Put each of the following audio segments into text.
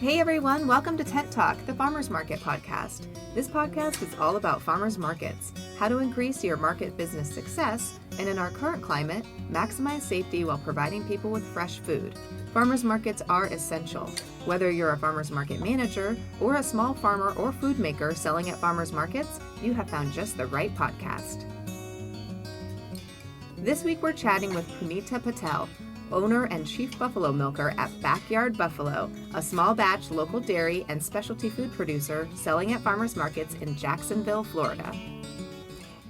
Hey everyone, welcome to Tent Talk, the Farmers Market podcast. This podcast is all about farmers markets, how to increase your market business success, and in our current climate, maximize safety while providing people with fresh food. Farmers markets are essential. Whether you're a farmers market manager or a small farmer or food maker selling at farmers markets, you have found just the right podcast. This week we're chatting with Punita Patel, owner and chief buffalo milker at Backyard Buffalo, a small batch local dairy and specialty food producer selling at farmers markets in Jacksonville, Florida.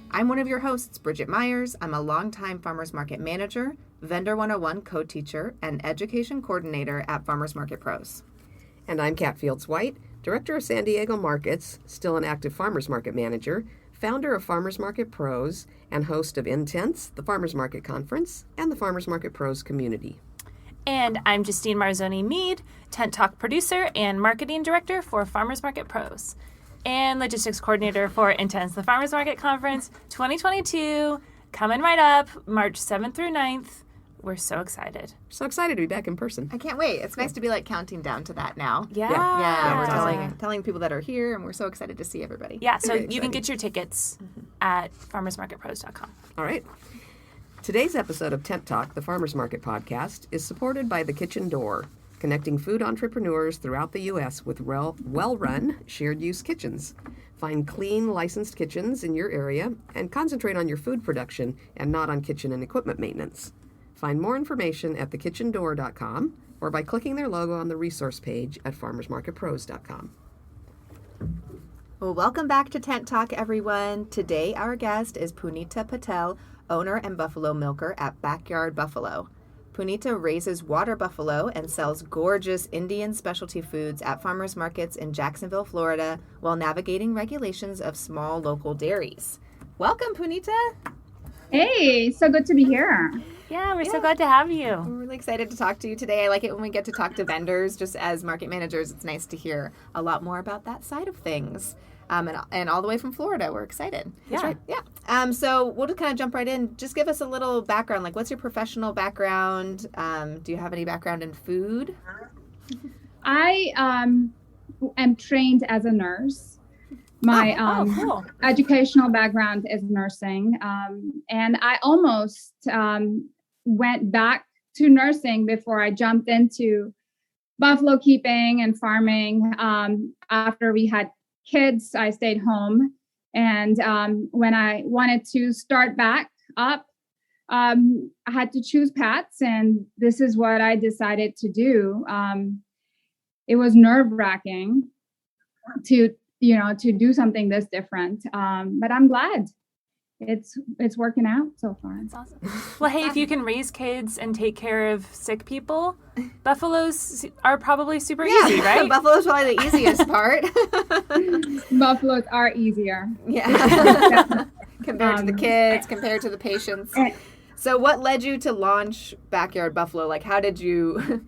I'm one of your hosts, Bridget Myers. I'm a longtime farmers market manager, Vendor 101 co-teacher, and education coordinator at Farmers Market Pros. And I'm Kat Fields-White, director of San Diego Markets, still an active farmers market manager, founder of Farmers Market Pros, and host of Intense, the Farmers Market Conference, and the Farmers Market Pros community. And I'm Justine Marzoni-Mead, Tent Talk producer and marketing director for Farmers Market Pros, and logistics coordinator for Intense, the Farmers Market Conference 2022, coming right up, March 7th through 9th. We're so excited. So excited to be back in person. I can't wait. It's nice to be counting down to that now. Yeah. We're telling people that are here, and we're so excited to see everybody. Yeah, so you can get your tickets at farmersmarketpros.com. All right. Today's episode of Tent Talk, the Farmers Market podcast, is supported by The Kitchen Door, connecting food entrepreneurs throughout the U.S. with well-run, shared-use kitchens. Find clean, licensed kitchens in your area and concentrate on your food production and not on kitchen and equipment maintenance. Find more information at thekitchendoor.com or by clicking their logo on the resource page at farmersmarketpros.com. Well, welcome back to Tent Talk, everyone. Today, our guest is Punita Patel, owner and buffalo milker at Backyard Buffalo. Punita raises water buffalo and sells gorgeous Indian specialty foods at farmers markets in Jacksonville, Florida, while navigating regulations of small local dairies. Welcome, Punita. Hey, so good to be here. Yeah, we're so glad to have you. I'm really excited to talk to you today. I like it when we get to talk to vendors. Just as market managers, it's nice to hear a lot more about that side of things. And all the way from Florida, we're excited. That's right. Yeah. So we'll just kind of jump right in. Just give us a little background. What's your professional background? Do you have any background in food? I am trained as a nurse. My cool. educational background is nursing, and I almost went back to nursing before I jumped into buffalo keeping and farming. After we had kids, I stayed home, and when I wanted to start back up, I had to choose paths, and this is what I decided to do. It was nerve-wracking to do something this different. But I'm glad it's working out so far. That's awesome. Well, hey, if you can raise kids and take care of sick people, buffaloes are probably super easy, right? Buffalo's probably the easiest part. Buffaloes are easier. Yeah. Compared to the kids, compared to the patients. So what led you to launch Backyard Buffalo? How did you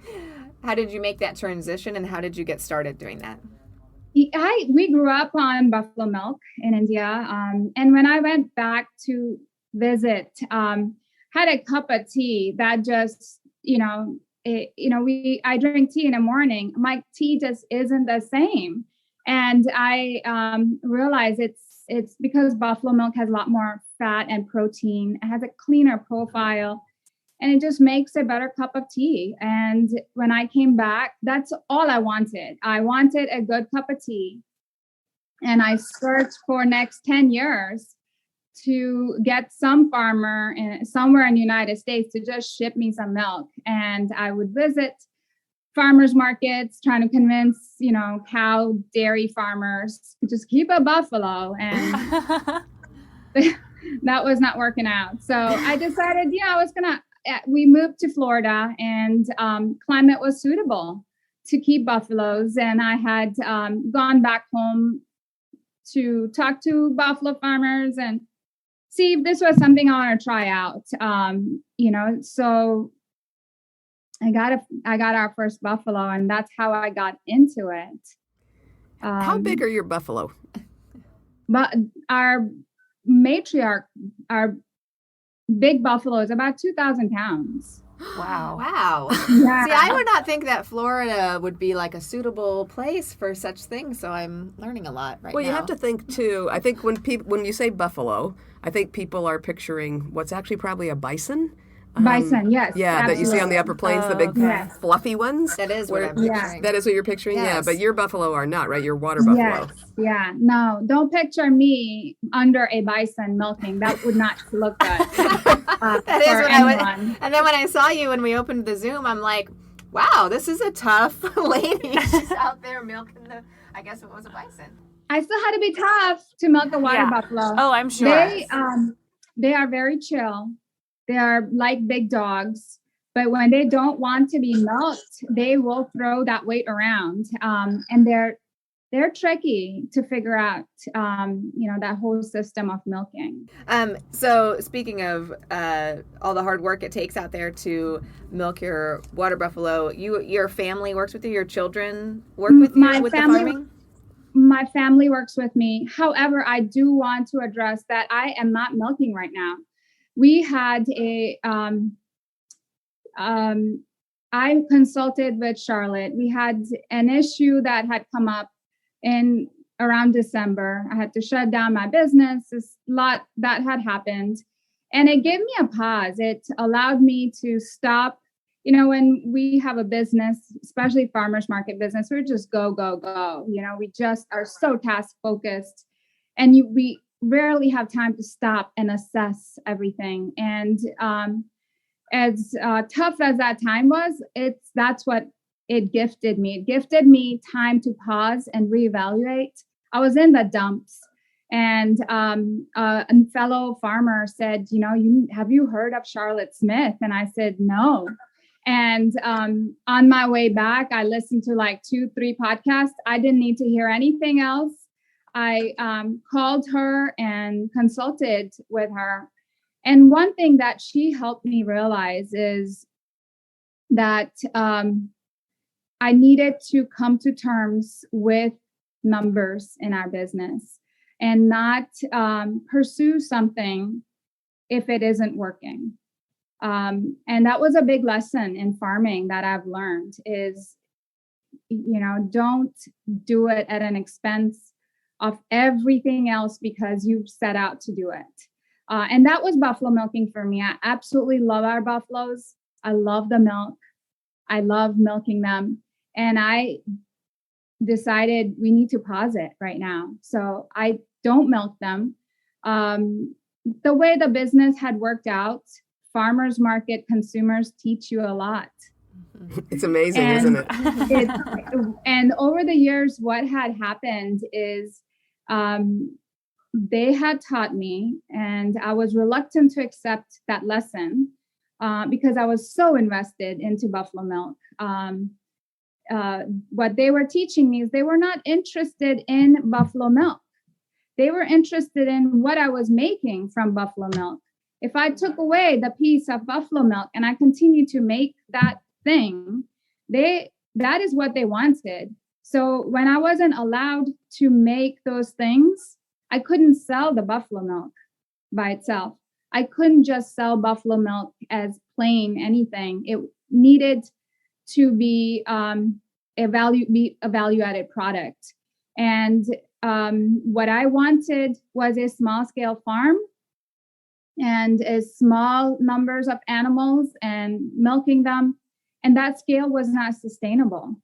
make that transition, and how did you get started doing that? We grew up on buffalo milk in India, and when I went back to visit, had a cup of tea that just, I drink tea in the morning. My tea just isn't the same, and I realized it's because buffalo milk has a lot more fat and protein. It has a cleaner profile. And it just makes a better cup of tea. And when I came back, that's all I wanted. I wanted a good cup of tea. And I searched for next 10 years to get some farmer somewhere in the United States to just ship me some milk. And I would visit farmers markets trying to convince, cow dairy farmers to just keep a buffalo. And that was not working out. So I decided, we moved to Florida, and climate was suitable to keep buffaloes. And I had gone back home to talk to buffalo farmers and see if this was something I want to try out. So I got our first buffalo, and that's how I got into it. How big are your buffalo? But our matriarch, our big buffalo is about 2,000 pounds. Wow. Wow. Yeah. See, I would not think that Florida would be like a suitable place for such things. So I'm learning a lot right now. Well, you have to think too. I think when you say buffalo, I think people are picturing what's actually probably a bison. Bison, yes. Yeah, that you see on the absolutely. upper plains, the big Okay. Yes. fluffy ones. That is what Where- I'm Yeah. picturing. That is what you're picturing? Yeah, Yes. but your buffalo are not, right? You're water buffalo. Yes. Yeah. No, don't picture me under a bison milking. That would not look good. That is for what I would. anyone. And then when I saw you when we opened the Zoom, I'm like, wow, this is a tough lady. She's out there milking I guess it was a bison. I still had to be tough to milk a water Yeah. buffalo. Oh, I'm sure. They are very chill. They are like big dogs, but when they don't want to be milked, they will throw that weight around. And they're tricky to figure out. That whole system of milking. So speaking of all the hard work it takes out there to milk your water buffalo, your family works with you. Your children work with you with the farming. My family works with me. However, I do want to address that I am not milking right now. We had I consulted with Charlotte. We had an issue that had come up in around December. I had to shut down my business. There's a lot that had happened. And it gave me a pause. It allowed me to stop. When we have a business, especially farmers market business, we're just go, go, go. We just are so task focused. And we rarely have time to stop and assess everything. And as tough as that time was, that's what it gifted me. It gifted me time to pause and reevaluate. I was in the dumps, and a fellow farmer said, have you heard of Charlotte Smith? And I said, no. And on my way back, I listened to like 2-3 podcasts. I didn't need to hear anything else. I called her and consulted with her. And one thing that she helped me realize is that I needed to come to terms with numbers in our business and not pursue something if it isn't working. And that was a big lesson in farming that I've learned is, don't do it at an expense of everything else because you've set out to do it. And that was buffalo milking for me. I absolutely love our buffaloes. I love the milk. I love milking them. And I decided we need to pause it right now. So I don't milk them. The way the business had worked out, farmers market consumers teach you a lot. It's amazing, isn't it? And over the years, what had happened is they had taught me, and I was reluctant to accept that lesson because I was so invested into buffalo milk. What they were teaching me is they were not interested in buffalo milk. They were interested in what I was making from buffalo milk. If I took away the piece of buffalo milk and I continued to make that thing, that is what they wanted. So when I wasn't allowed to make those things, I couldn't sell the buffalo milk by itself. I couldn't just sell buffalo milk as plain anything. It needed to be a value-added product. And what I wanted was a small-scale farm and small numbers of animals and milking them. And that scale was not sustainable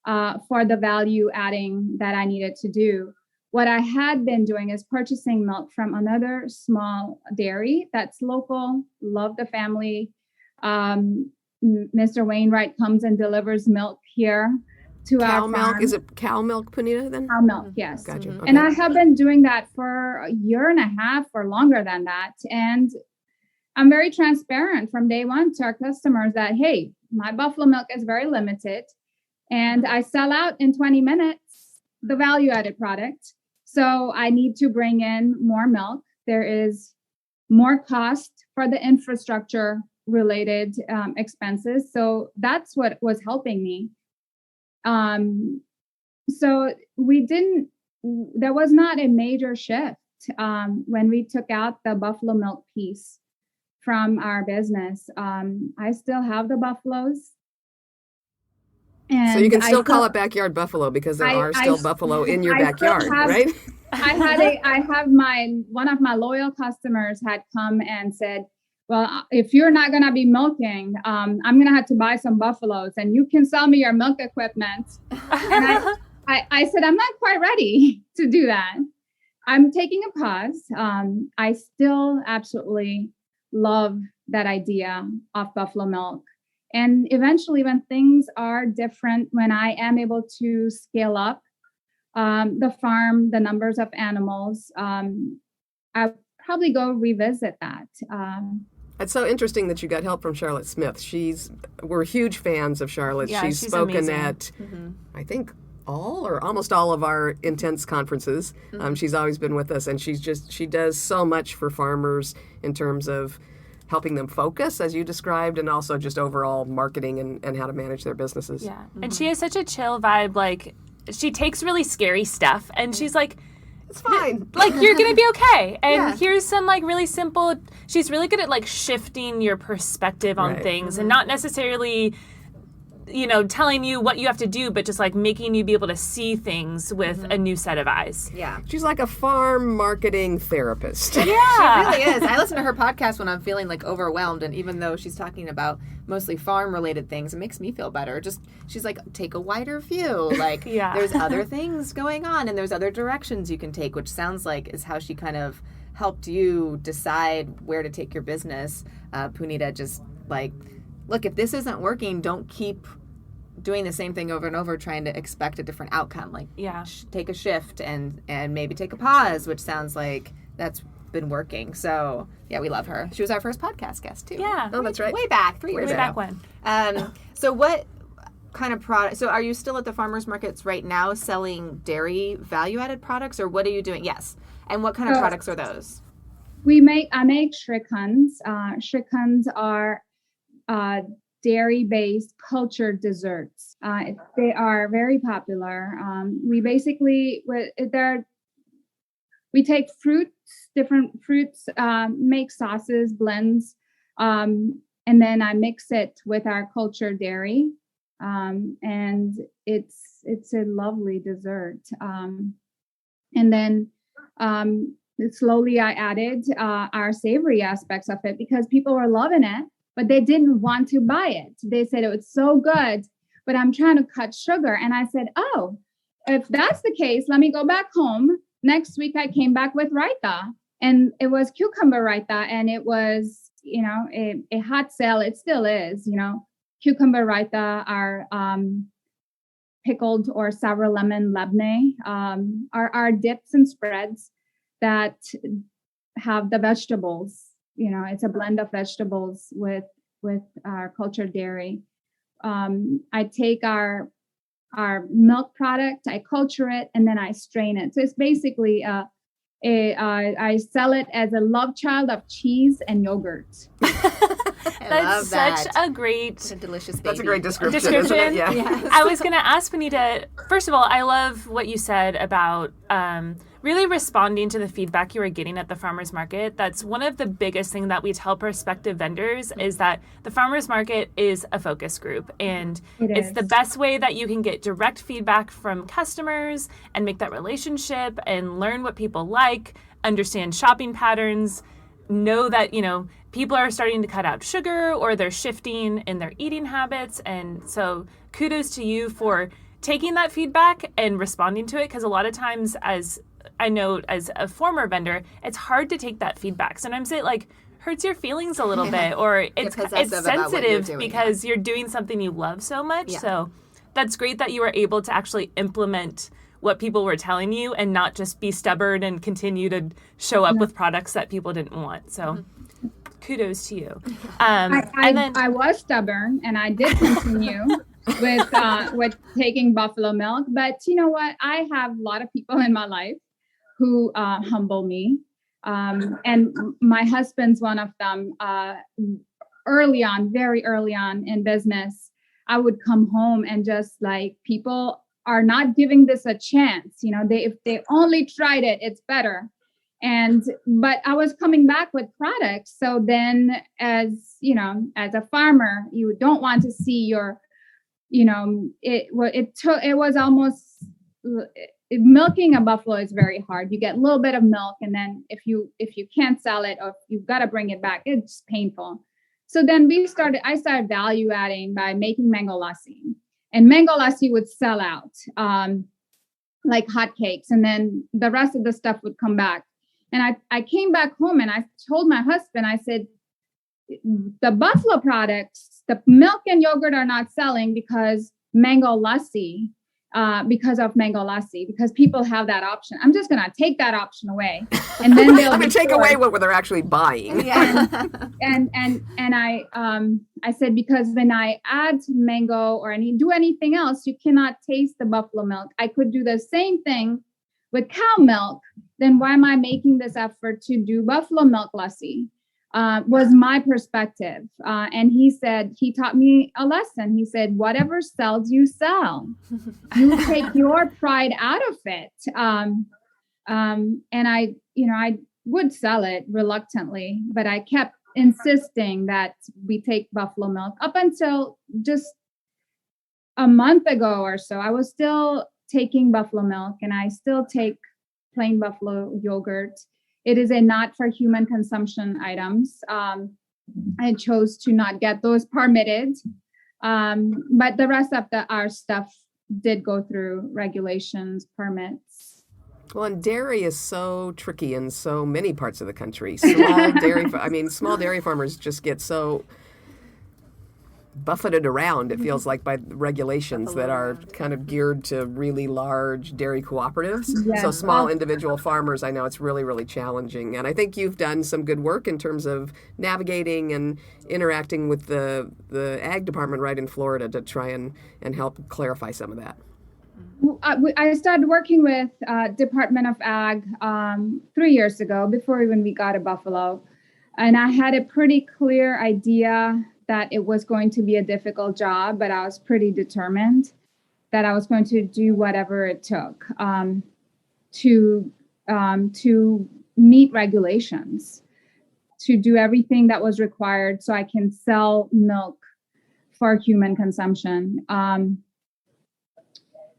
for the value adding that I needed to do. What I had been doing is purchasing milk from another small dairy that's local, love the family. Mr. Wainwright comes and delivers milk here to Cow our milk? farm. Is it cow milk, Punita, then? Cow milk, yes. Gotcha. Okay. And I have been doing that for a year and a half or longer than that. And I'm very transparent from day one to our customers that, hey, my buffalo milk is very limited and I sell out in 20 minutes, the value added product. So I need to bring in more milk. There is more cost for the infrastructure related expenses. So that's what was helping me. So there was not a major shift when we took out the buffalo milk piece. from our business. I still have the buffaloes. And so you can still call it backyard buffalo because there are still buffalo in your backyard, right? I have one of my loyal customers had come and said, well, if you're not going to be milking, I'm going to have to buy some buffaloes and you can sell me your milk equipment. And I said, I'm not quite ready to do that. I'm taking a pause. I still absolutely love that idea of buffalo milk. And eventually when things are different, when I am able to scale up the farm, the numbers of animals, I'll probably go revisit that. It's so interesting that you got help from Charlotte Smith. We're huge fans of Charlotte. Yeah, she's spoken amazing. at, I think, all or almost all of our intense conferences. She's always been with us, and she does so much for farmers in terms of helping them focus, as you described, and also just overall marketing and how to manage their businesses. Yeah, and she has such a chill vibe. Like, she takes really scary stuff, and she's like, it's fine. Like, you're going to be okay. And Yeah. here's some, like, really simple... She's really good at, like, shifting your perspective on Right. things and not necessarily, telling you what you have to do, but just, like, making you be able to see things with a new set of eyes. Yeah. She's like a farm marketing therapist. Yeah. She really is. I listen to her podcast when I'm feeling like overwhelmed, and even though she's talking about mostly farm related things, it makes me feel better. She's like, take a wider view. Like, Yeah. there's other things going on and there's other directions you can take, which sounds like is how she kind of helped you decide where to take your business. Punita, just like, look, if this isn't working, don't keep doing the same thing over and over, trying to expect a different outcome. Like, Yeah. take a shift and maybe take a pause, which sounds like that's been working. So yeah, we love her. She was our first podcast guest too. Yeah. Oh, that's right. Way back 3 years Way ago. back when. So what kind of product? So are you still at the farmers markets right now selling dairy value added products, or what are you doing? Yes. And what kind of products are those? I make shrikhans. Shrikhans are dairy-based cultured desserts. They are very popular. We take different fruits, make sauces, blends, and then I mix it with our cultured dairy, and it's a lovely dessert. And then slowly I added our savory aspects of it because people were loving it, but they didn't want to buy it. They said it was so good, but I'm trying to cut sugar. And I said, oh, if that's the case, let me go back home. Next week, I came back with raita, and it was cucumber raita, and it was, a hot sale. It still is, cucumber raita, our pickled or sour lemon labneh, are dips and spreads that have the vegetables. It's a blend of vegetables with our cultured dairy. I take our milk product, I culture it, and then I strain it. So it's basically I sell it as a love child of cheese and yogurt. That's such a great... a delicious baby. That's a great description. Isn't it? Yeah. Yes. I was going to ask Punita, first of all, I love what you said about really responding to the feedback you were getting at the farmers market. That's one of the biggest things that we tell prospective vendors is that the farmers market is a focus group, and it's the best way that you can get direct feedback from customers and make that relationship and learn what people like, understand shopping patterns, know that, people are starting to cut out sugar or they're shifting in their eating habits. And so kudos to you for taking that feedback and responding to it, because a lot of times, as I know as a former vendor, it's hard to take that feedback. Sometimes it hurts your feelings a little bit, or it's sensitive because you're doing something you love so much. Yeah. So that's great that you were able to actually implement what people were telling you and not just be stubborn and continue to show up with products that people didn't want. So kudos to you. I was stubborn, and I did continue with taking buffalo milk. But you know what? I have a lot of people in my life who humble me. And my husband's one of them. Very early on in business, I would come home and just people are not giving this a chance. If they only tried it, it's better. But I was coming back with products. So then, as you know, as a farmer, you don't want to see your, it was almost, milking a buffalo is very hard. You get a little bit of milk, and then if you can't sell it, or if you've got to bring it back, it's painful. So then I started value adding by making mango lassi, and mango lassi would sell out like hotcakes, and then the rest of the stuff would come back. And I came back home and I told my husband, I said, the buffalo products, the milk and yogurt are not selling because of mango lassi, because people have that option. I'm just going to take that option away. And then they'll take away what they're actually buying. Yeah. and I said, because when I add mango or do anything else, you cannot taste the buffalo milk. I could do the same thing with cow milk. Then why am I making this effort to do buffalo milk lassi? Was my perspective. And he taught me a lesson. He said, whatever sells, you sell. You take your pride out of it. And I would sell it reluctantly, but I kept insisting that we take buffalo milk up until just a month ago or so. I was still taking buffalo milk, and I still take plain buffalo yogurt. It is a not for human consumption items. I chose to not get those permitted. But the rest of our stuff did go through regulations, permits. Well, and dairy is so tricky in so many parts of the country. Small dairy farmers just get so buffeted around, it feels like, by regulations that are kind of geared to really large dairy cooperatives. Yeah. So small individual farmers, I know it's really, really challenging. And I think you've done some good work in terms of navigating and interacting with the ag department right in Florida to try and help clarify some of that. I started working with Department of Ag 3 years ago, before even we got a buffalo. And I had a pretty clear idea that it was going to be a difficult job, but I was pretty determined that I was going to do whatever it took to meet regulations, to do everything that was required so I can sell milk for human consumption,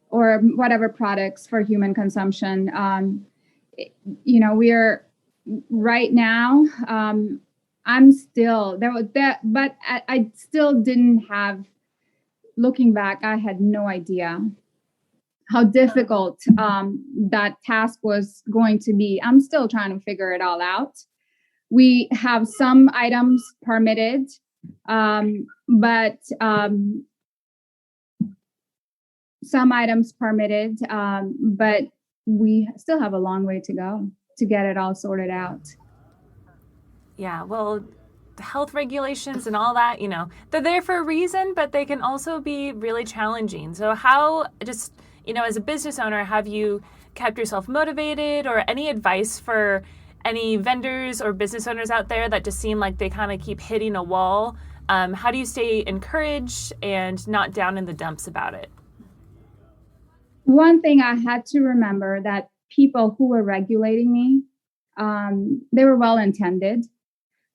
or whatever products for human consumption. We're right now, I'm still there was that, but I still didn't have, looking back, I had no idea how difficult that task was going to be. I'm still trying to figure it all out. We have some items permitted, but we still have a long way to go to get it all sorted out. Yeah, well, the health regulations and all that, they're there for a reason, but they can also be really challenging. So how, just, as a business owner, have you kept yourself motivated, or any advice for any vendors or business owners out there that just seem like they kind of keep hitting a wall? How do you stay encouraged and not down in the dumps about it? One thing I had to remember, that people who were regulating me, they were well-intended.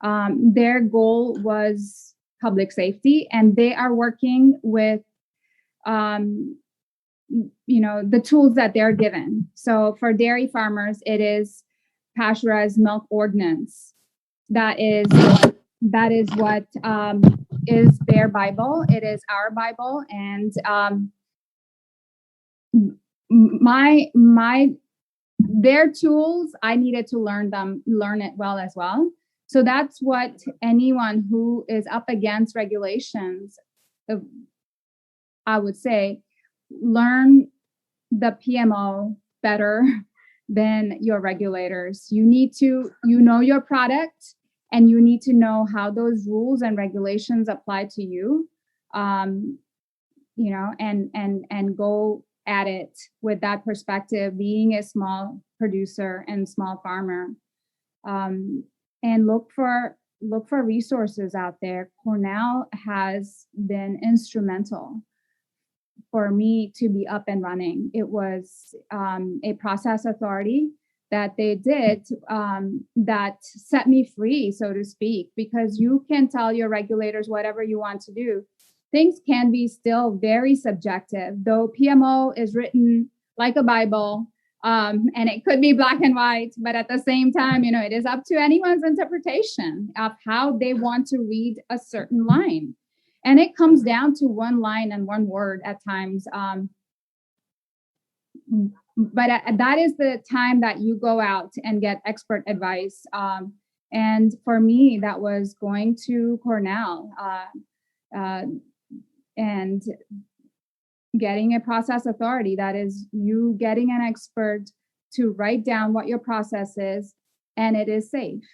Their goal was public safety, and they are working with, the tools that they're given. So for dairy farmers, it is pasteurized milk ordinance. That is what is their Bible. It is our Bible, and their tools, I needed to learn it well as well. So that's what anyone who is up against regulations, I would say, learn the PMO better than your regulators. You need to, know your product, and you need to know how those rules and regulations apply to you, and go at it with that perspective, being a small producer and small farmer. And look for resources out there. Cornell has been instrumental for me to be up and running. It was a process authority that they did that set me free, so to speak, because you can tell your regulators whatever you want to do. Things can be still very subjective, though PMO is written like a Bible, and it could be black and white, but at the same time, it is up to anyone's interpretation of how they want to read a certain line. And it comes down to one line and one word at times. But that is the time that you go out and get expert advice. And for me, that was going to Cornell and getting a process authority. That is you getting an expert to write down what your process is, and it is safe.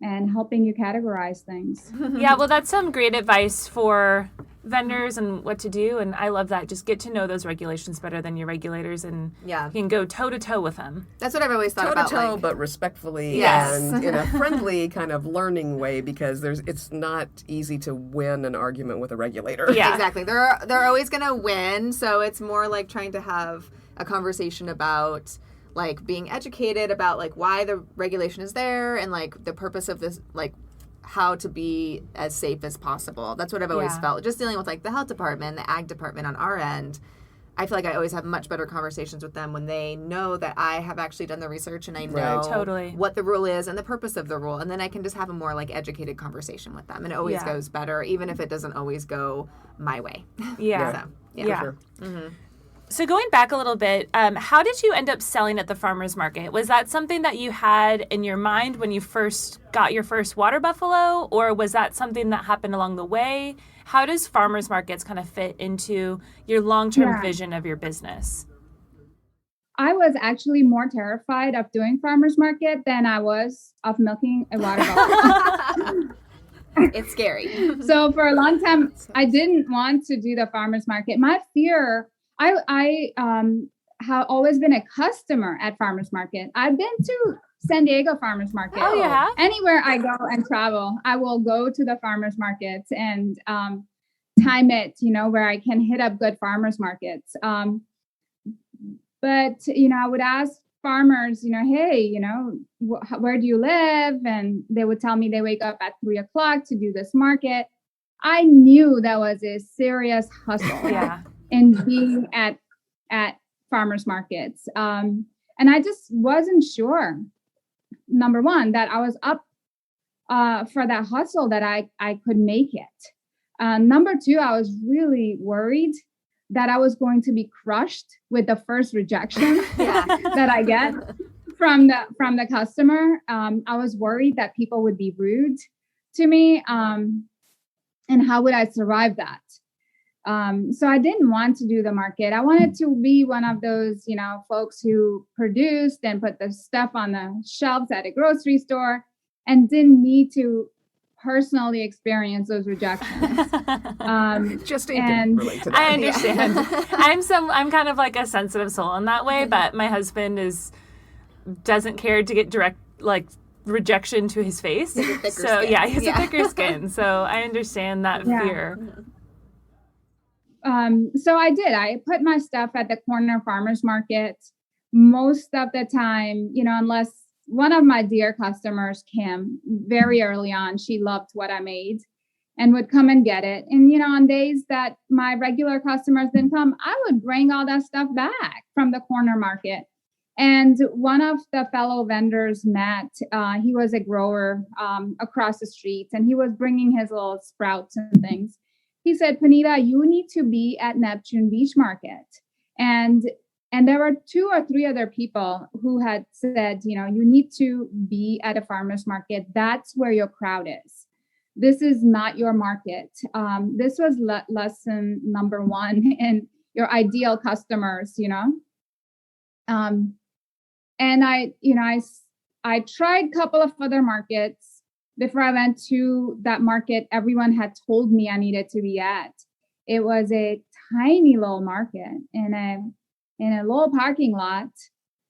And helping you categorize things. Yeah, well, that's some great advice for vendors and what to do. And I love that. Just get to know those regulations better than your regulators, and you can go toe to toe with them. That's what I've always thought about. Toe to toe, but respectfully Yes. and in a friendly kind of learning way, because it's not easy to win an argument with a regulator. Yeah. Exactly. They're always going to win. So it's more like trying to have a conversation about like being educated about like why the regulation is there and like the purpose of this, like how to be as safe as possible. That's what I've always felt. Just dealing with like the health department, the ag department on our end. I feel like I always have much better conversations with them when they know that I have actually done the research and I know what the rule is and the purpose of the rule. And then I can just have a more like educated conversation with them. And it always goes better, even if it doesn't always go my way. Yeah. So, Yeah. Sure. Mm-hmm. So going back a little bit, how did you end up selling at the farmer's market? Was that something that you had in your mind when you first got your first water buffalo, or was that something that happened along the way? How does farmers markets kind of fit into your long-term vision of your business? I was actually more terrified of doing farmers market than I was of milking a water buffalo. It's scary. So for a long time, I didn't want to do the farmers market. My fear, I have always been a customer at farmers market. I've been to San Diego farmers market. Oh, yeah. Anywhere I go and travel, I will go to the farmers markets and time it, where I can hit up good farmers markets. But, I would ask farmers, hey, where do you live? And they would tell me they wake up at 3:00 to do this market. I knew that was a serious hustle in being at farmers markets. And I just wasn't sure, number one, that I was up for that hustle, that I could make it. Number two, I was really worried that I was going to be crushed with the first rejection that I get from the customer. I was worried that people would be rude to me. And how would I survive that? So I didn't want to do the market. I wanted to be one of those, folks who produced and put the stuff on the shelves at a grocery store and didn't need to personally experience those rejections. Justine can relate to that. I understand. I'm kind of like a sensitive soul in that way, but my husband doesn't care to get direct like rejection to his face. He's a thicker so skin. yeah, he's a thicker skin. So I understand that fear. So I did. I put my stuff at the corner farmers market most of the time, unless one of my dear customers, Kim, very early on, she loved what I made and would come and get it. And, on days that my regular customers didn't come, I would bring all that stuff back from the corner market. And one of the fellow vendors, Matt, he was a grower across the street, and he was bringing his little sprouts and things. He said, Punita, you need to be at Neptune Beach Market. And there were 2 or 3 other people who had said, you need to be at a farmer's market. That's where your crowd is. This is not your market. This was lesson number 1 in your ideal customers, And I tried a couple of other markets before I went to that market everyone had told me I needed to be at. It was a tiny little market in a little parking lot.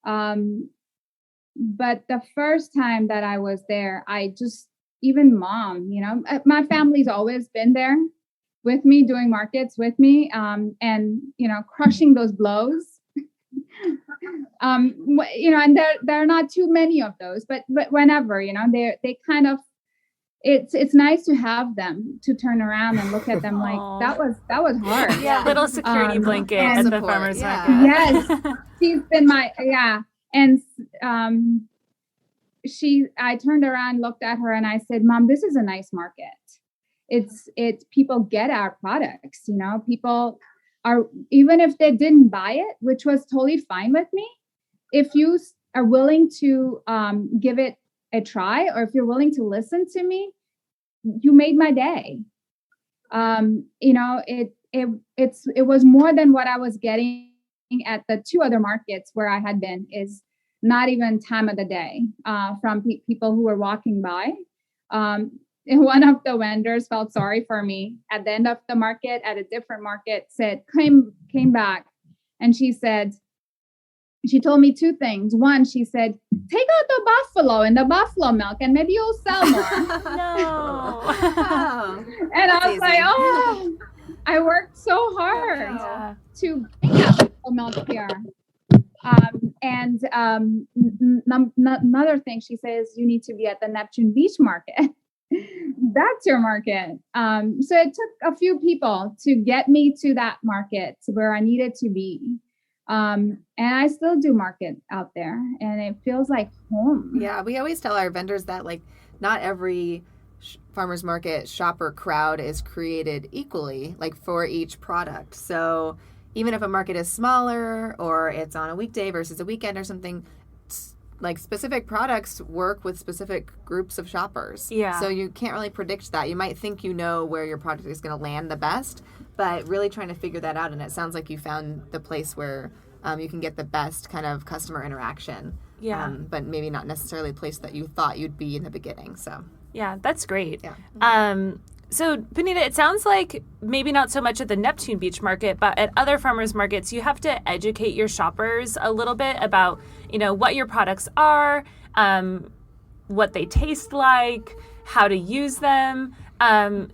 But the first time that I was there, even mom, my family's always been there with me, doing markets with me, and, crushing those blows And there are not too many of those, but whenever, they kind of, it's nice to have them to turn around and look at them like that was hard. Yeah, little security blanket at the farmer's market. Yes, she's been and I turned around, looked at her, and I said, Mom, this is a nice market. It's people get our products, people are, even if they didn't buy it, which was totally fine with me. If you are willing to give it a try, or if you're willing to listen to me, you made my day. It was more than what I was getting at the two other markets where I had been, is not even time of the day from people who were walking by. And one of the vendors felt sorry for me at the end of the market, at a different market, came back, and she told me two things. One, she said, take out the buffalo and the buffalo milk, and maybe you'll sell more. No. And I was like, oh, I worked so hard to bring that buffalo milk here. Another thing she says, you need to be at the Neptune Beach market. That's your market. So it took a few people to get me to that market where I needed to be. And I still do market out there, and it feels like home. Yeah, we always tell our vendors that, like, not every farmers market shopper crowd is created equally, like, for each product. So even if a market is smaller, or it's on a weekday versus a weekend or something, like, specific products work with specific groups of shoppers. Yeah. So you can't really predict that. You might think you know where your product is going to land the best, but really trying to figure that out. And it sounds like you found the place where you can get the best kind of customer interaction. Yeah. But maybe not necessarily a place that you thought you'd be in the beginning. So. Yeah, that's great. Yeah. So, Punita, it sounds like maybe not so much at the Neptune Beach market, but at other farmers markets, you have to educate your shoppers a little bit about, what your products are, what they taste like, how to use them.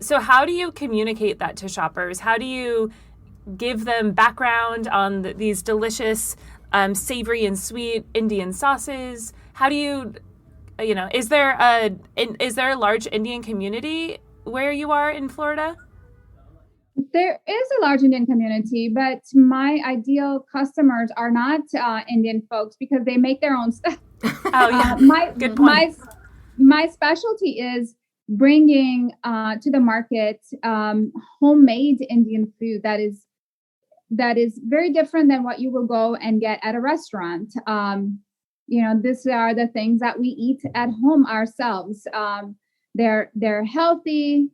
So how do you communicate that to shoppers? How do you give them background on these delicious, savory and sweet Indian sauces? How do you, is there a large Indian community where you are in Florida? There is a large Indian community, but my ideal customers are not Indian folks, because they make their own stuff. Oh, yeah. Good point. My specialty is bringing to the market homemade Indian food that is very different than what you will go and get at a restaurant. These are the things that we eat at home ourselves. They're healthy,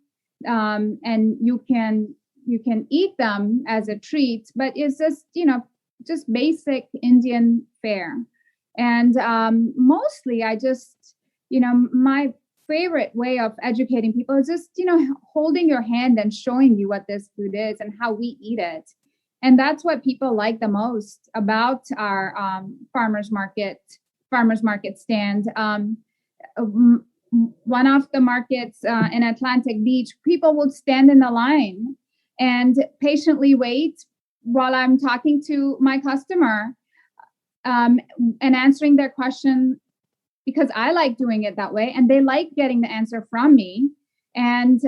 and you can eat them as a treat, but it's just basic Indian fare. And mostly I just, my favorite way of educating people is just, holding your hand and showing you what this food is and how we eat it. And that's what people like the most about our farmers market stand. One of the markets in Atlantic Beach, people would stand in the line and patiently wait while I'm talking to my customer and answering their question, because I like doing it that way, and they like getting the answer from me, and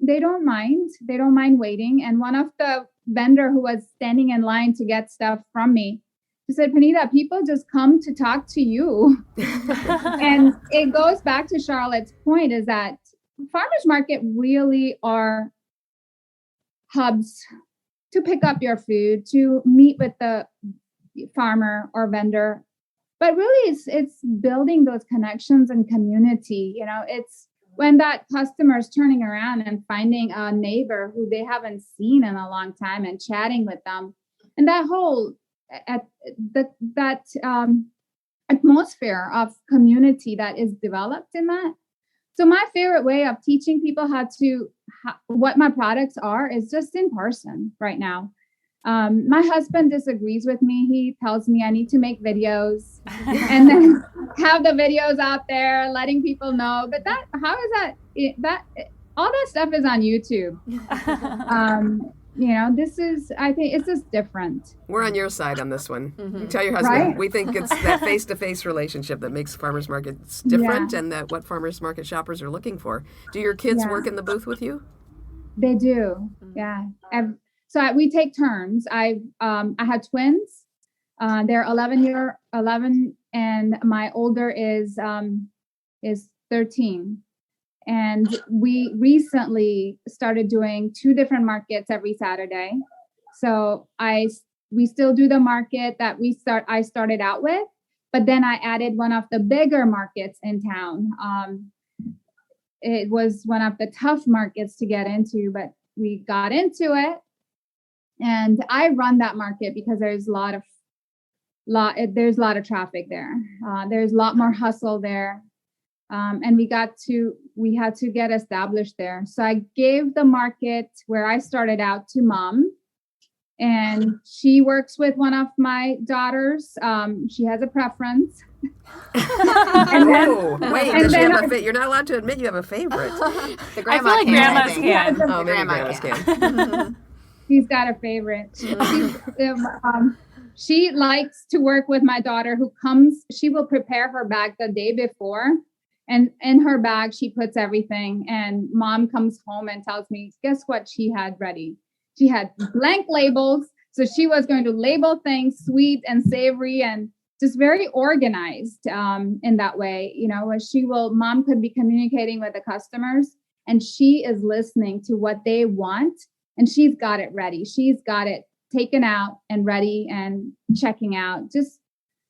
they don't mind waiting. And one of the vendor who was standing in line to get stuff from me, she said, Punita, people just come to talk to you. And it goes back to Charlotte's point, is that farmers market really are hubs to pick up your food, to meet with the farmer or vendor. But really, it's building those connections and community. It's when that customer is turning around and finding a neighbor who they haven't seen in a long time and chatting with them. And that whole atmosphere of community that is developed in that. So my favorite way of teaching people what my products are is just in person right now. My husband disagrees with me. He tells me I need to make videos and then have the videos out there letting people know. But how is that all that stuff is on YouTube. I think it's just different. We're on your side on this one. Mm-hmm. You tell your husband, Right? we think it's that face-to-face relationship that makes farmers markets different and that what farmers market shoppers are looking for. Do your kids work in the booth with you? They do. Yeah. We take turns. I had twins. They're 11, and my older is 13. And we recently started doing 2 different markets every Saturday. So we still do the market that I started out with, but then I added one of the bigger markets in town. It was one of the tough markets to get into, but we got into it. And I run that market because there's a lot of traffic there. There's a lot more hustle there. And we had to get established there. So I gave the market where I started out to Mom, and she works with one of my daughters. She has a preference. You're not allowed to admit you have a favorite. The grandma I feel like grandmas can. can. Oh, maybe grandmas can. She's got a favorite. She likes to work with my daughter who comes. She will prepare her bag the day before. And in her bag, she puts everything. And Mom comes home and tells me, guess what she had ready? She had blank labels. So she was going to label things sweet and savory and just very organized in that way. Mom could be communicating with the customers, and she is listening to what they want. And she's got it ready. She's got it taken out and ready and checking out.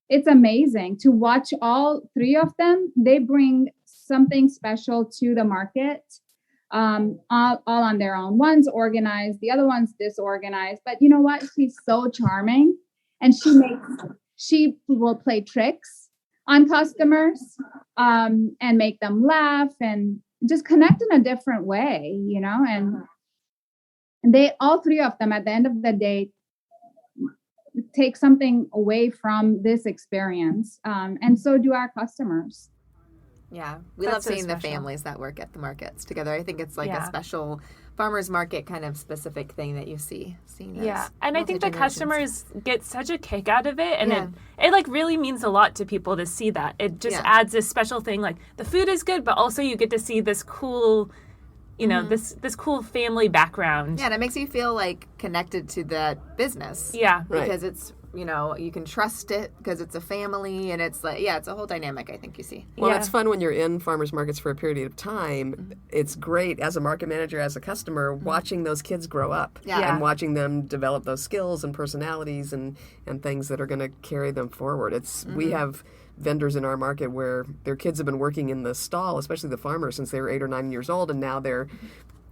It's amazing to watch all 3 of them. They bring something special to the market, all on their own. One's organized, the other one's disorganized. But you know what? She's so charming, and she will play tricks on customers and make them laugh and just connect in a different way, and they, all 3 of them, at the end of the day, take something away from this experience. And so do our customers. Yeah, we That's love so seeing the special. families that work at the markets together. I think it's like a special farmers market kind of specific thing that you see. Yeah, and I think the multi-generations. customers get such a kick out of it, and it like really means a lot to people to see that. It just adds this special thing, like the food is good, but also you get to see this cool, this cool family background. Yeah, and it makes you feel like connected to that business. Yeah. Because it's, you can trust it because it's a family, and it's like, it's a whole dynamic I think you see. Well, it's fun when you're in farmers markets for a period of time. Mm-hmm. It's great as a market manager, as a customer, watching those kids grow up and watching them develop those skills and personalities and things that are going to carry them forward. We have vendors in our market where their kids have been working in the stall, especially the farmers, since they were 8 or 9 years old, and now they're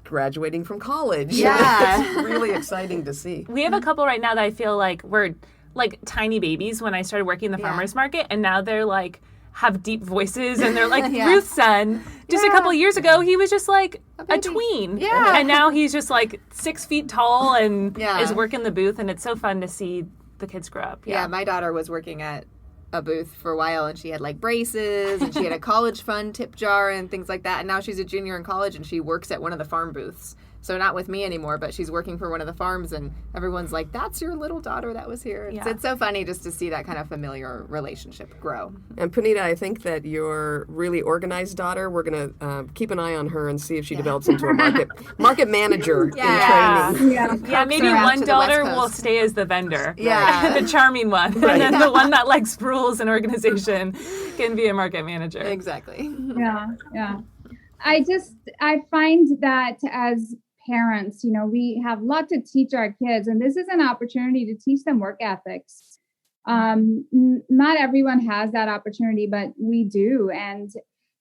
graduating from college. Yeah. It's really exciting to see. We have a couple right now that I feel like were like tiny babies when I started working in the farmers market, and now they're like have deep voices, and they're like Ruth's son. Just a couple years ago, he was just like a tween. Yeah. And now he's just like 6 feet tall and is working the booth, and it's so fun to see the kids grow up. Yeah, my daughter was working at a booth for a while, and she had like braces, and she had a college fund tip jar and things like that. And now she's a junior in college, and she works at one of the farm booths. So not with me anymore, but she's working for one of the farms, and everyone's like, that's your little daughter that was here. It's so funny just to see that kind of familiar relationship grow. And Punita, I think that your really organized daughter, we're going to keep an eye on her and see if she develops into a market manager in training. Yeah, maybe one daughter will stay as the vendor. Yeah. The charming one. And then the one that likes rules and organization can be a market manager. Exactly. Yeah. I find that as parents, we have a lot to teach our kids, and this is an opportunity to teach them work ethics. Not everyone has that opportunity, but we do. And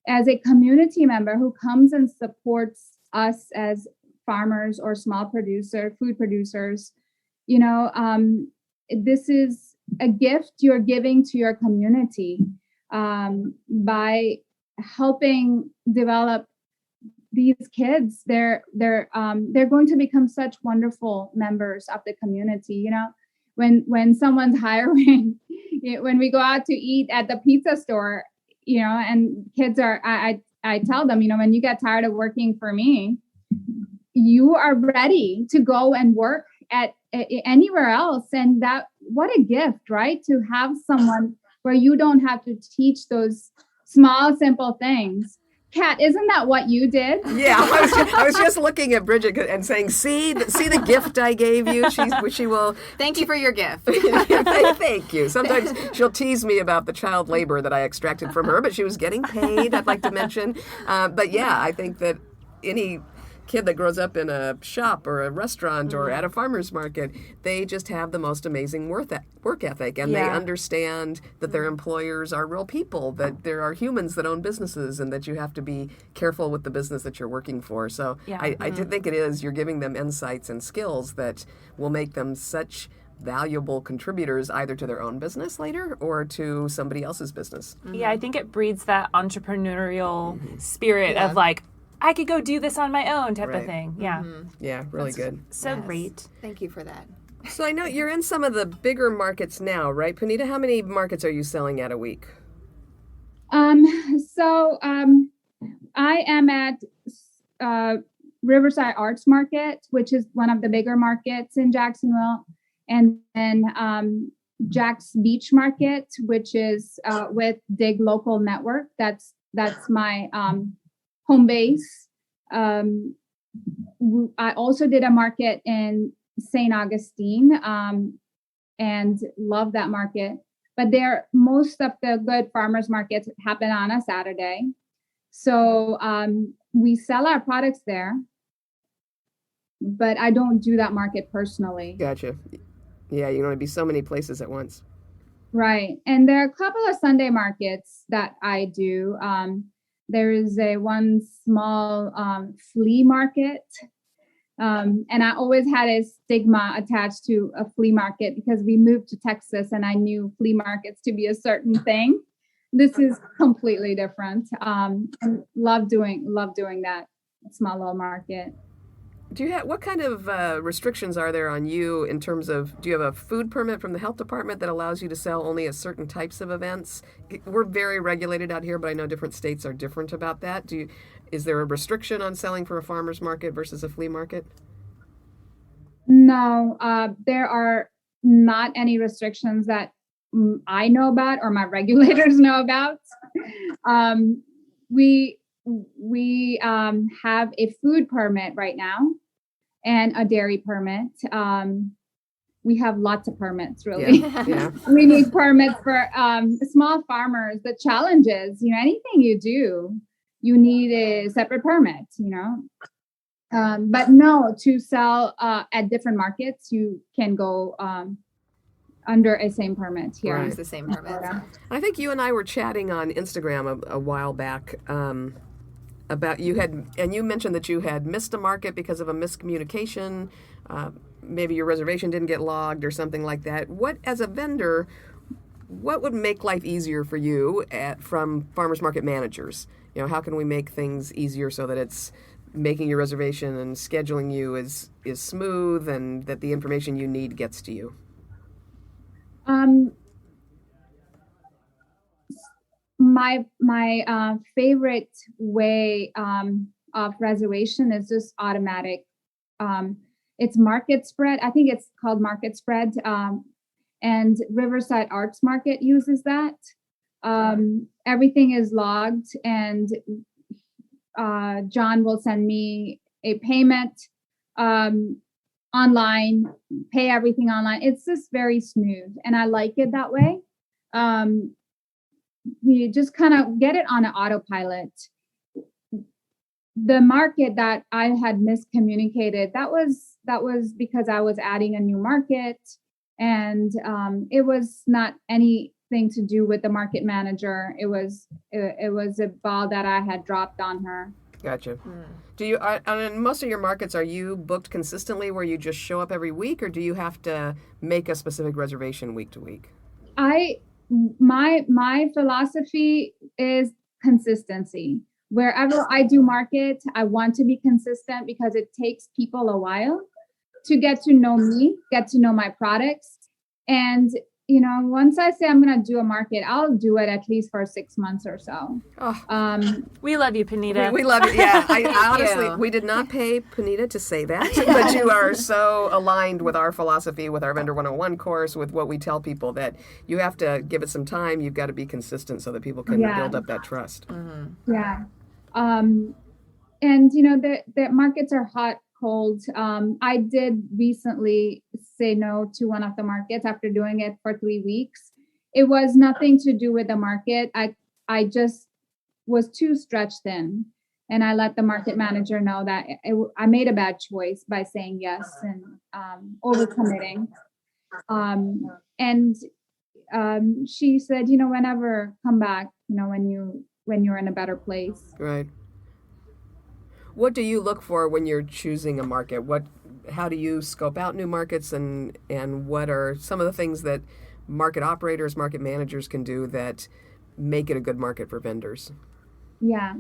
as a community member who comes and supports us as farmers or food producers, this is a gift you're giving to your community by helping develop these kids. They're going to become such wonderful members of the community. When someone's hiring, when we go out to eat at the pizza store, and kids I tell them, when you get tired of working for me, you are ready to go and work at anywhere else. And that, what a gift, right? To have someone where you don't have to teach those small, simple things. Kat, isn't that what you did? Yeah, I was just looking at Bridget and saying, see the gift I gave you? She will... Thank you for your gift. Thank you. Sometimes she'll tease me about the child labor that I extracted from her, but she was getting paid, I'd like to mention. But yeah, I think that any kid that grows up in a shop or a restaurant or at a farmer's market, they just have the most amazing work ethic, and they understand that their employers are real people, that there are humans that own businesses, and that you have to be careful with the business that you're working for. So I do think it is, you're giving them insights and skills that will make them such valuable contributors either to their own business later or to somebody else's business. Yeah, I think it breeds that entrepreneurial spirit of like, I could go do this on my own type of thing. Yeah. Yeah, really good. So great. Thank you for that. So I know you're in some of the bigger markets now, right? Punita, how many markets are you selling at a week? I am at Riverside Arts Market, which is one of the bigger markets in Jacksonville, and then Jack's Beach Market, which is with Dig Local Network. That's my home base. I also did a market in St. Augustine and love that market. But most of the good farmers markets happen on a Saturday. So we sell our products there, but I don't do that market personally. Gotcha. Yeah, you don't want to be so many places at once. Right. And there are a couple of Sunday markets that I do. There is one small flea market. And I always had a stigma attached to a flea market because we moved to Texas and I knew flea markets to be a certain thing. This is completely different. And love doing that small little market. What kind of restrictions are there on you in terms of, do you have a food permit from the health department that allows you to sell only at certain types of events? We're very regulated out here, but I know different states are different about that. Is there a restriction on selling from a farmer's market versus a flea market? No, there are not any restrictions that I know about or my regulators know about. We have a food permit right now and a dairy permit. We have lots of permits, really. Yeah. We need permits for small farmers. The challenge is, anything you do, you need a separate permit, But no, to sell at different markets, you can go under a same permit here. Right. It's the same permit. I think you and I were chatting on Instagram a while back about you mentioned that you had missed a market because of a miscommunication. Maybe your reservation didn't get logged or something like that. As a vendor, what would make life easier for you from farmers market managers? How can we make things easier so that it's making your reservation and scheduling you is smooth and that the information you need gets to you? My favorite way of reservation is just automatic. It's market spread. I think it's called market spread. And Riverside Arts Market uses that. Everything is logged, and John will send me a payment online, pay everything online. It's just very smooth, and I like it that way. We just kind of get it on an autopilot. The market that I had miscommunicated, that was because I was adding a new market, and it was not anything to do with the market manager. It was a ball that I had dropped on her. Gotcha. Do you, on most of your markets, are you booked consistently where you just show up every week, or do you have to make a specific reservation week to week? My philosophy is consistency. Wherever I do market, I want to be consistent because it takes people a while to get to know me, get to know my products. And, once I say I'm going to do a market, I'll do it at least for 6 months or so. We love you, Punita. We love it. Yeah, I honestly, you. we did not pay Punita to say that, but you are so aligned with our philosophy, with our Vendor 101 course, with what we tell people, that you have to give it some time. You've got to be consistent so that people can build up that trust. Mm-hmm. Yeah. And, the markets are hot, cold. I did recently say no to one of the markets after doing it for 3 weeks. It was nothing to do with the market. I just was too stretched thin. And I let the market manager know that I made a bad choice by saying yes and overcommitting. And she said, whenever, come back, when you're in a better place. Right. What do you look for when you're choosing a market? How do you scope out new markets, and what are some of the things that market operators, market managers can do that make it a good market for vendors? Yeah.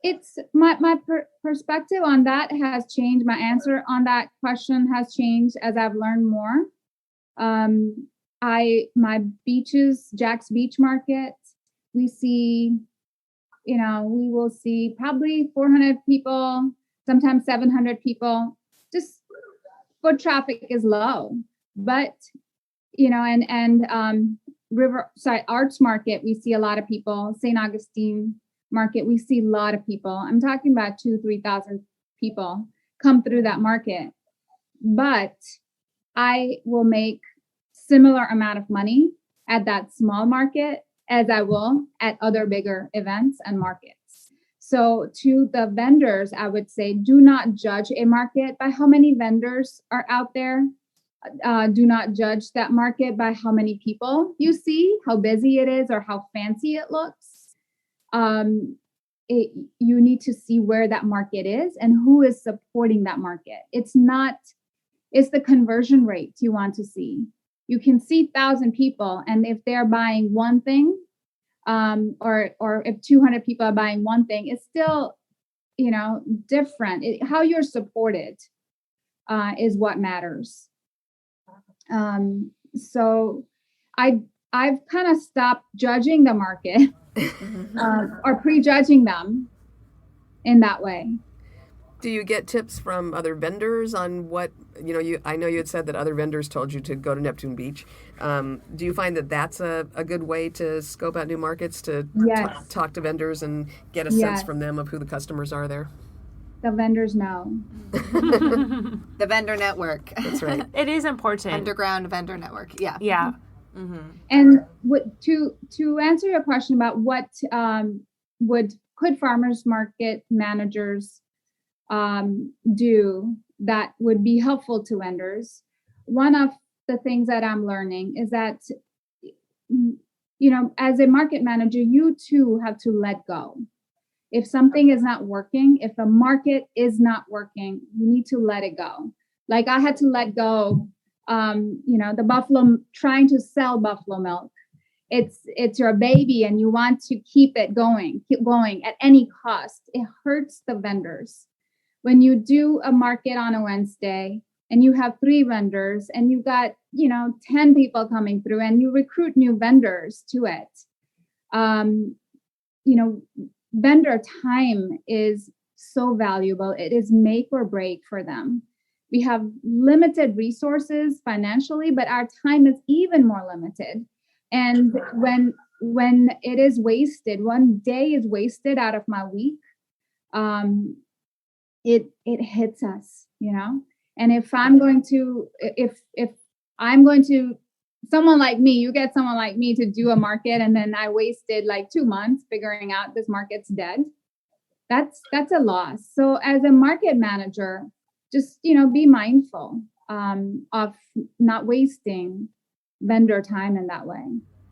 It's my perspective on that has changed. My answer on that question has changed as I've learned more. My beaches, Jack's Beach Market, we will see probably 400 people, sometimes 700 people. Just foot traffic is low, but Arts Market, we see a lot of people. St. Augustine Market, we see a lot of people. I'm talking about 2,000-3,000 people come through that market, but I will make similar amount of money at that small market as I will at other bigger events and markets. So to the vendors, I would say, do not judge a market by how many vendors are out there. Do not judge that market by how many people you see, how busy it is, or how fancy it looks. You need to see where that market is and who is supporting that market. It's the conversion rate you want to see. You can see 1,000 people, and if they're buying one thing, or if 200 people are buying one thing, it's still, different. How you're supported is what matters. So I've kind of stopped judging the market or prejudging them in that way. Do you get tips from other vendors on what, I know you had said that other vendors told you to go to Neptune Beach. Do you find that that's a good way to scope out new markets, to talk to vendors and get a sense from them of who the customers are there? The vendors know. The vendor network. That's right. It is important. Underground vendor network. Yeah. Yeah. Mm-hmm. And to answer your question about what could farmers market managers do that would be helpful to vendors, one of the things that I'm learning is that, as a market manager, you too have to let go. If something is not working, if the market is not working, you need to let it go. Like I had to let go, the buffalo, trying to sell buffalo milk. It's your baby and you want to keep going at any cost. It hurts the vendors. When you do a market on a Wednesday and you have 3 vendors and you got, 10 people coming through and you recruit new vendors to it, vendor time is so valuable. It is make or break for them. We have limited resources financially, but our time is even more limited. And when it is wasted, one day is wasted out of my week, it hits us, And if I'm going to, someone like me, you get someone like me to do a market, and then I wasted like 2 months figuring out this market's dead. That's a loss. So as a market manager, just, be mindful of not wasting vendor time in that way.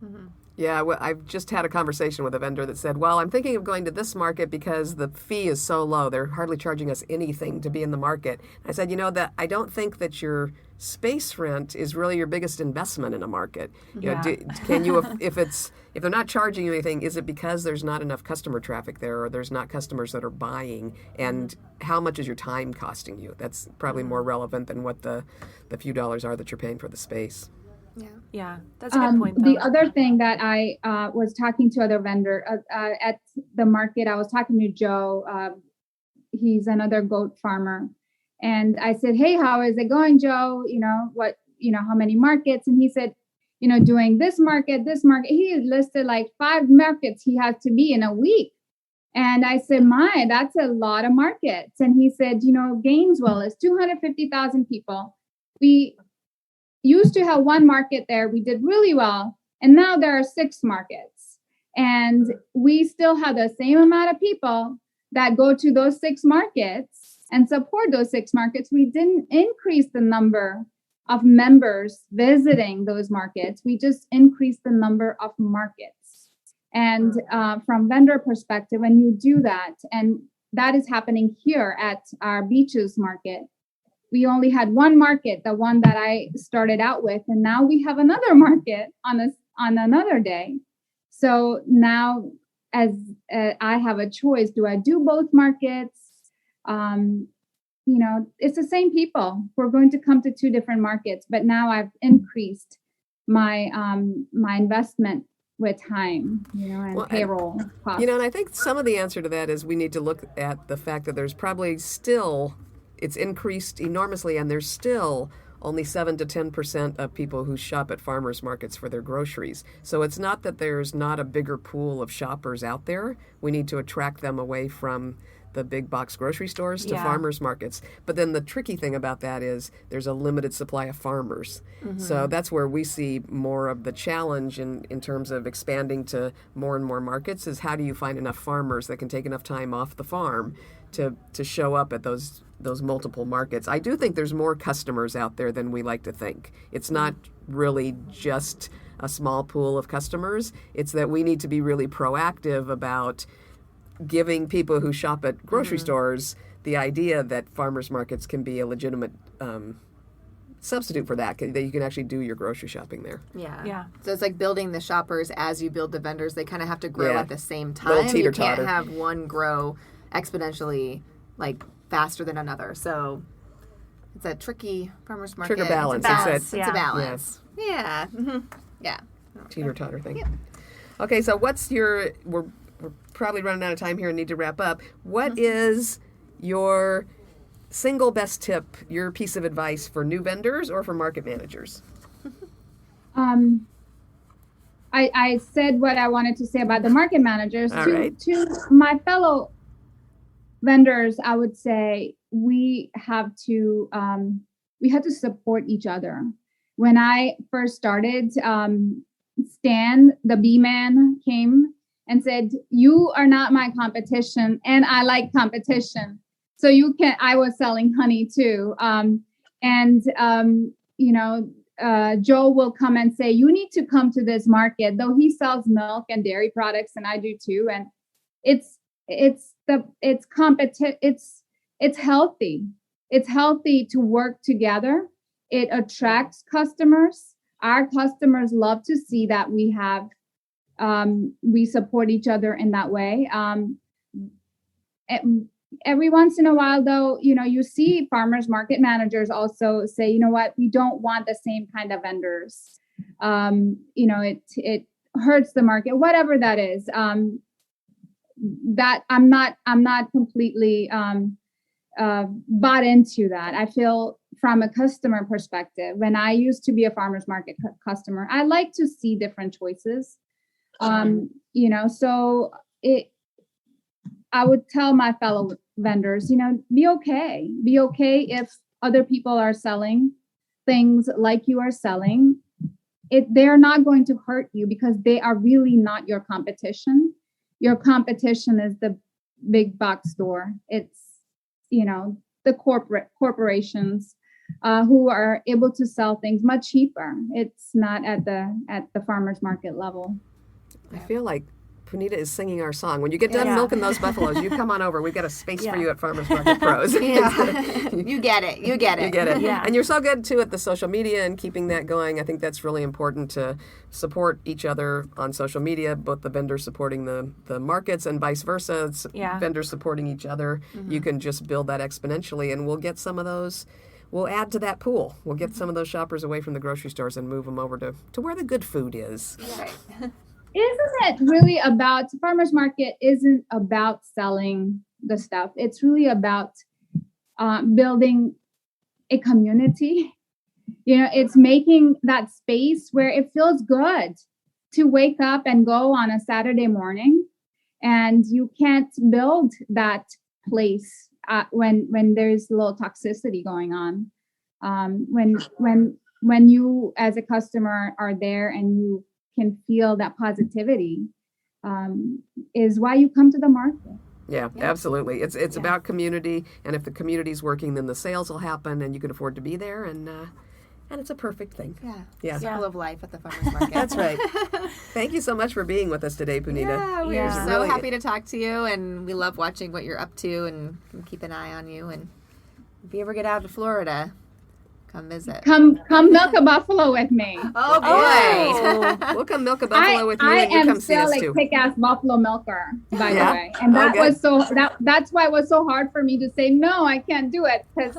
Mm-hmm. Yeah, well, I've just had a conversation with a vendor that said, well, I'm thinking of going to this market because the fee is so low. They're hardly charging us anything to be in the market. I said, that I don't think that your space rent is really your biggest investment in a market. Yeah. Can you, if they're not charging you anything, is it because there's not enough customer traffic there, or there's not customers that are buying? And how much is your time costing you? That's probably more relevant than what the few dollars are that you're paying for the space. Yeah, that's a good point, though. The other thing that I was talking to other vendor at the market, I was talking to Joe. He's another goat farmer. And I said, hey, how is it going, Joe? How many markets? And he said, doing this market. He listed like 5 markets he has to be in a week. And I said, that's a lot of markets. And he said, Gainesville is 250,000 people. We used to have 1 market there. We did really well. And now there are 6 markets. And we still have the same amount of people that go to those 6 markets and support those 6 markets. We didn't increase the number of members visiting those markets. We just increased the number of markets. And from vendor perspective, when you do that, and that is happening here at our Beaches market, we only had 1 market, the one that I started out with, and now we have another market on another day. So now, as I have a choice, do I do both markets? It's the same people. We're going to come to 2 different markets, but now I've increased my my investment with time, and payroll costs. And I think some of the answer to that is we need to look at the fact that there's probably still. It's increased enormously, and there's still only 7 to 10% of people who shop at farmers markets for their groceries. So it's not that there's not a bigger pool of shoppers out there. We need to attract them away from the big box grocery stores to farmers markets. But then the tricky thing about that is there's a limited supply of farmers. So that's where we see more of the challenge in terms of expanding to more and more markets, is how do you find enough farmers that can take enough time off the farm to show up at those multiple markets. I do think there's more customers out there than we like to think. It's not really just a small pool of customers. It's that we need to be really proactive about giving people who shop at grocery stores the idea that farmers markets can be a legitimate substitute for that you can actually do your grocery shopping there. Yeah. So it's like building the shoppers as you build the vendors. They kind of have to grow at the same time. Little You teeter-totter. can't have one grow exponentially faster than another. So it's a tricky farmers market. Trigger balance. It's a Yeah. balance. Yeah. Yeah. Teeter-totter thing. Okay, so we're probably running out of time here and need to wrap up. What is your single best tip, your piece of advice for new vendors or for market managers? I said what I wanted to say about the market managers. All right. To my fellow vendors, I would say we have to support each other. When I first started, Stan, the B-man, came and said, "You are not my competition, and I like competition. So I was selling honey too." Joe will come and say, "You need to come to this market," though he sells milk and dairy products, and I do too. And it's healthy. It's healthy to work together. It attracts customers. Our customers love to see that we support each other in that way. Every once in a while, though, you see farmers market managers also say, "You know what, we don't want the same kind of vendors. It hurts the market," whatever that is. That I'm not completely bought into that. I feel from a customer perspective, when I used to be a farmers market customer, I like to see different choices. I would tell my fellow vendors, be okay if other people are selling things like you are selling. They're not going to hurt you because they are really not your competition. Your competition is the big box store. It's, the corporations who are able to sell things much cheaper. It's not at the farmers market level. I feel like Punita is singing our song. When you get done Yeah. milking those buffaloes, you come on over. We've got a space for you at Farmers Market Pros. Yeah. You get it. You get it. You get it. Yeah. And you're so good, too, at the social media and keeping that going. I think that's really important to support each other on social media, both the vendors supporting the markets and vice versa. It's vendors supporting each other. You can just build that exponentially, and we'll get some of those. We'll add to that pool. We'll get some of those shoppers away from the grocery stores and move them over to where the good food is. Right. Isn't it really about farmers market? Isn't about selling the stuff. It's really about building a community. It's making that space where it feels good to wake up and go on a Saturday morning, and you can't build that place when there's a little toxicity going on. When you as a customer are there and you can feel that positivity, is why you come to the market. Yeah, absolutely. It's about community, and if the community's working, then the sales will happen, and you can afford to be there, and it's a perfect thing. Yeah. Circle of life at the farmers market. That's right. Thank you so much for being with us today, Punita. Yeah, we're Yeah. so Really- happy to talk to you, and we love watching what you're up to, and keep an eye on you. And if you ever get out to Florida, come visit. Come milk a buffalo with me. Oh boy! Oh. We'll come milk a buffalo with you, I and you am come see still us like too. kick-ass buffalo milker, by Yeah? the way. And that Okay. was that's why it was so hard for me to say no, I can't do it, because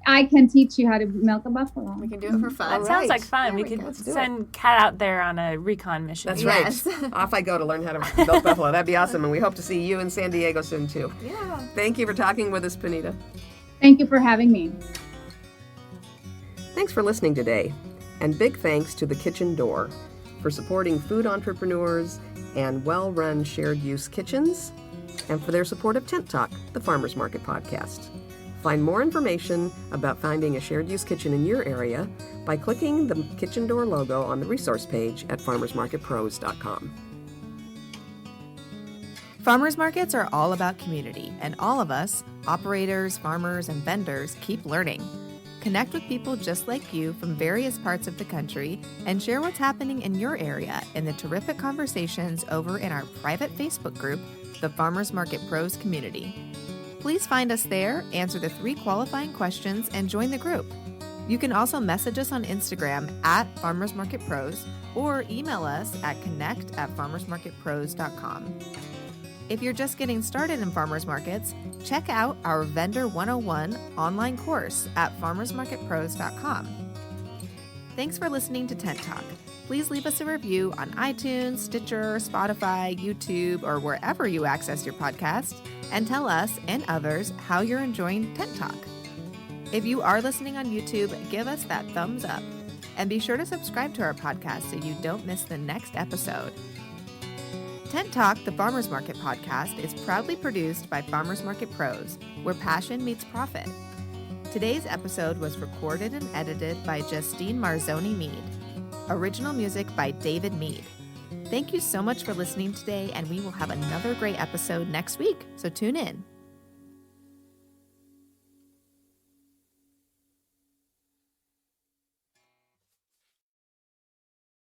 I can teach you how to milk a buffalo. We can do it for fun. That sounds like fun. There We we could go. Let's do it. send Kat out there on a recon mission. That's Yes. right. Off I go to learn how to milk buffalo. That'd be awesome, and we hope to see you in San Diego soon too. Yeah. Thank you for talking with us, Punita. Thank you for having me. Thanks for listening today, and big thanks to the Kitchen Door for supporting food entrepreneurs and well-run shared-use kitchens, and for their support of Tent Talk, the Farmers Market podcast. Find more information about finding a shared-use kitchen in your area by clicking the Kitchen Door logo on the resource page at farmersmarketpros.com. Farmers markets are all about community, and all of us, operators, farmers, and vendors, keep learning. Connect with people just like you from various parts of the country and share what's happening in your area in the terrific conversations over in our private Facebook group, the Farmers Market Pros Community. Please find us there, answer the 3 qualifying questions, and join the group. You can also message us on Instagram at Farmers Market Pros or email us at connect@farmersmarketpros.com. If you're just getting started in farmers markets, check out our Vendor 101 online course at farmersmarketpros.com. Thanks for listening to Tent Talk. Please leave us a review on iTunes, Stitcher, Spotify, YouTube, or wherever you access your podcast, and tell us and others how you're enjoying Tent Talk. If you are listening on YouTube, give us that thumbs up. And be sure to subscribe to our podcast so you don't miss the next episode. Tent Talk, the Farmers Market podcast, is proudly produced by Farmers Market Pros, where passion meets profit. Today's episode was recorded and edited by Justine Marzoni Mead. Original music by David Mead. Thank you so much for listening today, and we will have another great episode next week, so tune in.